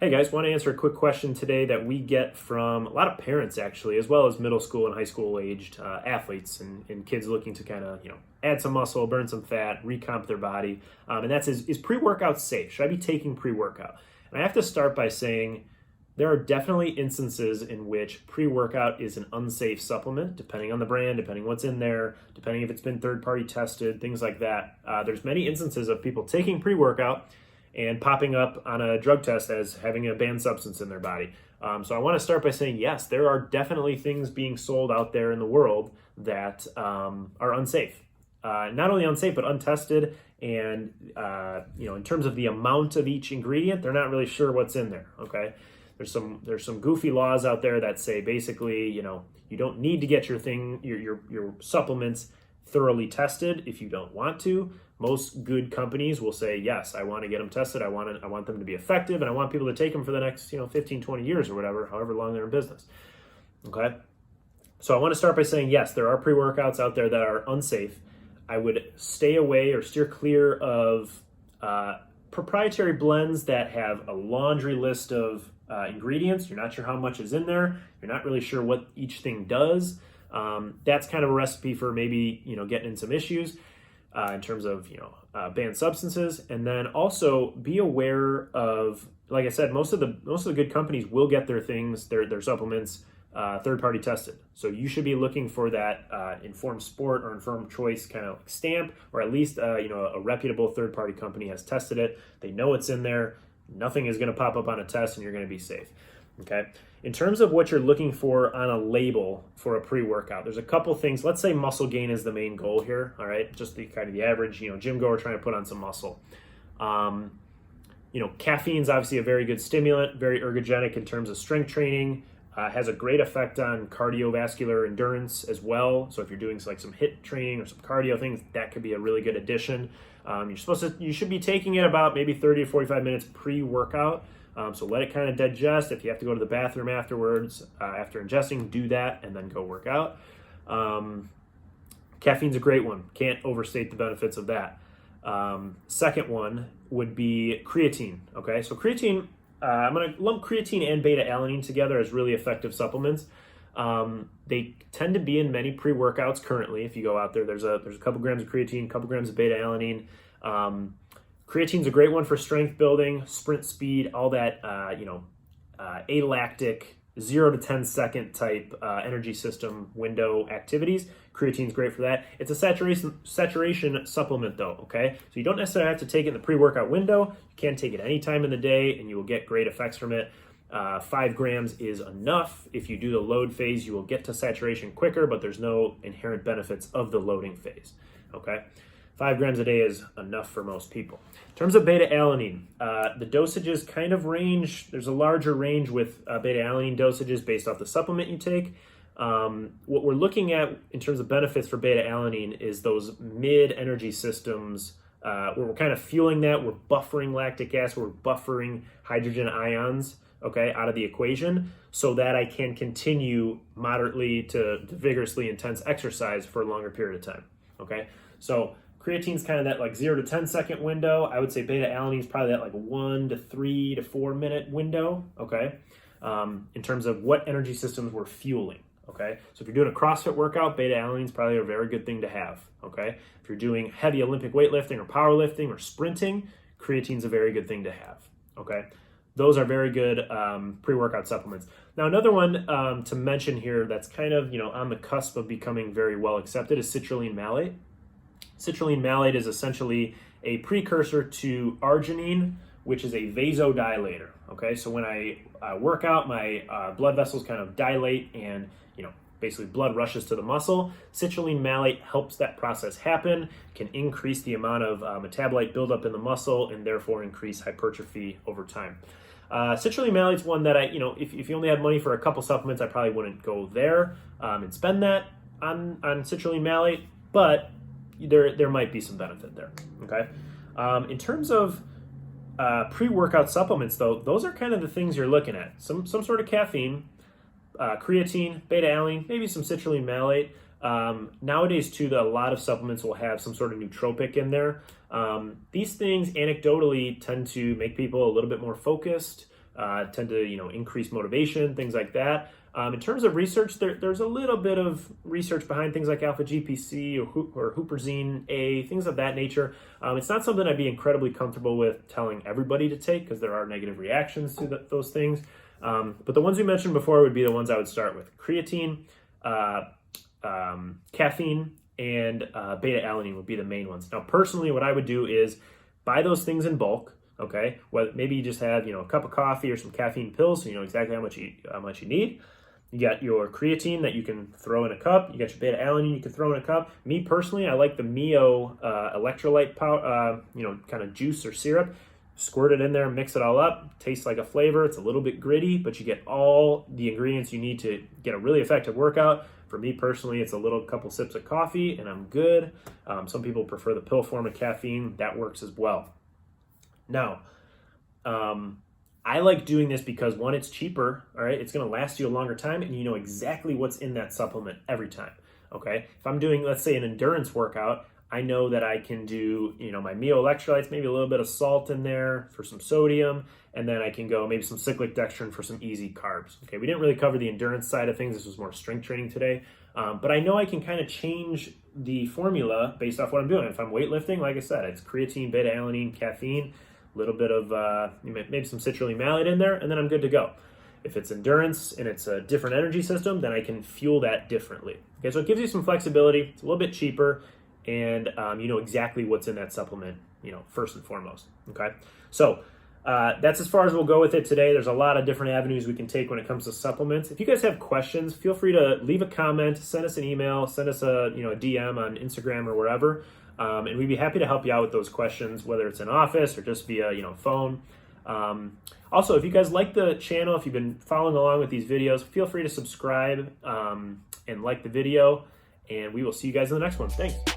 Hey guys, want to answer a quick question today that we get from a lot of parents actually, as well as middle school and high school aged athletes and kids looking to kind of, add some muscle, burn some fat, recomp their body. And that's, is pre-workout safe? Should I be taking pre-workout? And I have to start by saying there are definitely instances in which pre-workout is an unsafe supplement, depending on the brand, depending what's in there, depending if it's been third-party tested, things like that. There's many instances of people taking pre-workout and popping up on a drug test as having a banned substance in their body. So I want to start by saying, yes, there are definitely things being sold out there in the world that are unsafe. Not only unsafe, but untested. And, in terms of the amount of each ingredient, they're not really sure what's in there, okay? There's some goofy laws out there that say basically, you don't need to get your supplements thoroughly tested if you don't want to. Most good companies will say, yes, I want to get them tested. I want them to be effective, and I want people to take them for the next 15, 20 years or whatever, however long they're in business. Okay? So I want to start by saying, yes, there are pre-workouts out there that are unsafe. I would stay away or steer clear of proprietary blends that have a laundry list of ingredients. You're not sure how much is in there. You're not really sure what each thing does. That's kind of a recipe for maybe, getting in some issues in terms of, banned substances. And then also be aware of, like I said, most of the good companies will get their supplements third-party tested. So you should be looking for that informed sport or informed choice kind of stamp, or at least, a reputable third-party company has tested it. They know it's in there. Nothing is going to pop up on a test and you're going to be safe. Okay. In terms of what you're looking for on a label for a pre-workout, there's a couple things. Let's say muscle gain is the main goal here. All right. Just the kind of the average, gym goer trying to put on some muscle. Caffeine is obviously a very good stimulant, very ergogenic in terms of strength training, has a great effect on cardiovascular endurance as well. So if you're doing like some HIIT training or some cardio things, that could be a really good addition. You should be taking it about maybe 30 to 45 minutes pre-workout. So let it kind of digest. If you have to go to the bathroom afterwards, after ingesting, do that and then go work out. Caffeine's a great one. Can't overstate the benefits of that. Second one would be creatine. Okay, so creatine, I'm going to lump creatine and beta-alanine together as really effective supplements. They tend to be in many pre-workouts currently. If you go out there, there's a couple grams of creatine, couple grams of beta-alanine. Creatine's a great one for strength building, sprint speed, all that, alactic, 0 to 10 second type energy system window activities. Creatine's great for that. It's a saturation supplement though, okay? So you don't necessarily have to take it in the pre-workout window. You can take it any time in the day and you will get great effects from it. 5 grams is enough. If you do the load phase, you will get to saturation quicker, but there's no inherent benefits of the loading phase, okay? 5 grams a day is enough for most people. In terms of beta-alanine, the dosages kind of range. There's a larger range with beta-alanine dosages based off the supplement you take. What we're looking at in terms of benefits for beta-alanine is those mid-energy systems where we're kind of fueling that. We're buffering lactic acid. We're buffering hydrogen ions, okay, out of the equation so that I can continue moderately to vigorously intense exercise for a longer period of time, okay? So creatine's kind of that like 0 to 10 second window. I would say beta-alanine is probably that like 1 to 3 to 4 minute window, okay? In terms of what energy systems we're fueling, okay? So if you're doing a CrossFit workout, beta-alanine is probably a very good thing to have, okay? If you're doing heavy Olympic weightlifting or powerlifting or sprinting, creatine's a very good thing to have, okay? Those are very good pre-workout supplements. Now, another one to mention here that's kind of, on the cusp of becoming very well accepted is citrulline malate. Citrulline malate is essentially a precursor to arginine, which is a vasodilator. Okay, so when I work out, my blood vessels kind of dilate and, basically blood rushes to the muscle. Citrulline malate helps that process happen, can increase the amount of metabolite buildup in the muscle and therefore increase hypertrophy over time. Citrulline malate is one that if you only had money for a couple supplements, I probably wouldn't go there and spend that on citrulline malate, but there might be some benefit there, okay? In terms of pre-workout supplements, though, those are kind of the things you're looking at. Some sort of caffeine, creatine, beta-alanine, maybe some citrulline malate. Nowadays, too, a lot of supplements will have some sort of nootropic in there. These things anecdotally tend to make people a little bit more focused, tend to, increase motivation, things like that. In terms of research, there's a little bit of research behind things like alpha GPC or huperzine A, things of that nature. It's not something I'd be incredibly comfortable with telling everybody to take because there are negative reactions to those things. But the ones we mentioned before would be the ones I would start with: creatine, caffeine, and beta-alanine would be the main ones. Now, personally, what I would do is buy those things in bulk. Okay, well, maybe you just have a cup of coffee or some caffeine pills, so you know exactly how much you need. You got your creatine that you can throw in a cup. You got your beta-alanine you can throw in a cup. Me personally, I like the Mio electrolyte kind of juice or syrup. Squirt it in there, mix it all up. Tastes like a flavor. It's a little bit gritty, but you get all the ingredients you need to get a really effective workout. For me personally, it's a couple sips of coffee and I'm good. Some people prefer the pill form of caffeine. That works as well. Now, I like doing this because, one, it's cheaper, all right? It's going to last you a longer time, and you know exactly what's in that supplement every time, okay? If I'm doing, let's say, an endurance workout, I know that I can do, my Mio electrolytes, maybe a little bit of salt in there for some sodium, and then I can go maybe some cyclic dextrin for some easy carbs, okay? We didn't really cover the endurance side of things. This was more strength training today, but I know I can kind of change the formula based off what I'm doing. If I'm weightlifting, like I said, it's creatine, beta-alanine, caffeine, a little bit of maybe some citrulline malate in there, and then I'm good to go. If it's endurance and it's a different energy system, then I can fuel that differently. Okay, so it gives you some flexibility. It's a little bit cheaper, and you know exactly what's in that supplement, first and foremost. Okay, so that's as far as we'll go with it today. There's a lot of different avenues we can take when it comes to supplements. If you guys have questions, feel free to leave a comment, send us an email, send us a DM on Instagram or wherever. And we'd be happy to help you out with those questions, whether it's in office or just via, phone. Also, if you guys like the channel, if you've been following along with these videos, feel free to subscribe and like the video, and we will see you guys in the next one. Thanks.